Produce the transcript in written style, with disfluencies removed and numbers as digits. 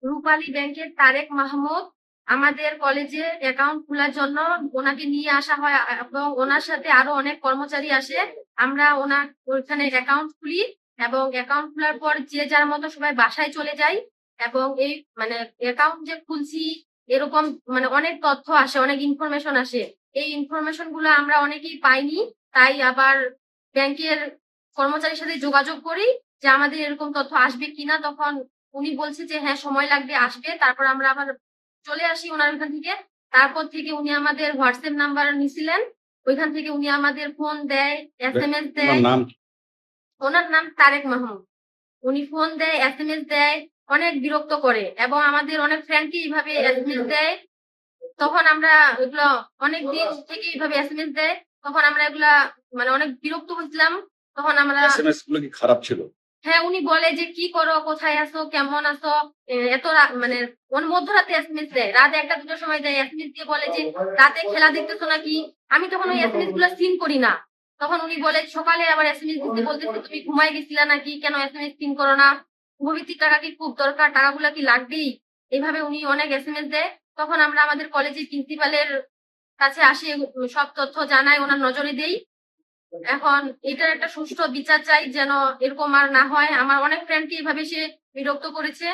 রূপালী ব্যাংকের তারেক মাহমুদ আমাদের কলেজে অ্যাকাউন্ট খোলার জন্য ওনাকে নিয়ে আসা হয় এবং ওনার সাথে আরো অনেক কর্মচারী আসে। আমরা ওনার ওইখানে অ্যাকাউন্ট খুলি এবং অ্যাকাউন্ট খোলার পর যে যার মতো সবাই বাসায় চলে যাই। এবং এই মানে অ্যাকাউন্ট যে খুলছি এরকম মানে অনেক তথ্য আসে, অনেক ইনফরমেশন আসে। এই ইনফরমেশন গুলো আমরা অনেকেই পাইনি, তাই আবার ব্যাংকের কর্মচারীর সাথে যোগাযোগ করি যে আমাদের এরকম তথ্য আসবে কিনা। তখন উনি বলছে যে হ্যাঁ সময় লাগবে, আসবে। তারপর আমরা আবার চলে আসি ওনার ওখান থেকে। তারপর থেকে উনি আমাদের হোয়াটসঅ্যাপ নাম্বার নিছিলেন, ওইখান থেকে উনি আমাদের ফোন দেয়, SMS দেয়। ওনার নাম তারেক মাহমুদ। উনি ফোন দেয়, SMS দেয়, অনেক বিরক্ত করে এবং আমাদের অনেক ফ্রেন্ডকে এইভাবে SMS দেয়। তখন আমরা এগুলো অনেক দিন থেকে এইভাবে SMS দেয়, তখন আমরা এগুলা মানে অনেক বিরক্ত হয়েছিলাম। তখন আমরা এসএমএস গুলো কি খারাপ ছিল? হ্যাঁ, উনি বলে যে কি করো, কোথায় আছো, কেমন আছো, এত মানে ওর মধ্যরাতে এসএমএস দেয়, রাত 1টা 2টার সময় দেয় এসএমএস দিয়ে বলে যে রাতে খেলা দেখতেছো নাকি। আমি তখন ওই এসএমএস গুলো সিন করি না। তখন উনি বলে সকালে আবার এসএমএস দিতে বলতেছে তুমি ঘুমাই গেছিলা নাকি, কেন এসএমএস সিন করো না, ভবিষ্যৎ টাকা কি খুব দরকার, টাকাগুলা কি লাগবেই। এইভাবে উনি অনেক এসএমএস দেয়। তখন আমরা আমাদের কলেজের প্রিন্সিপালের কাছে আসি, সব তথ্য জানাই, ওনার নজরে দেই। এখন এটার একটা সুষ্ঠু বিচার চাই, যেন এরকম আর না হয়। আমার অনেক ফ্রেন্ডকে এইভাবে সে বিরক্ত করেছে।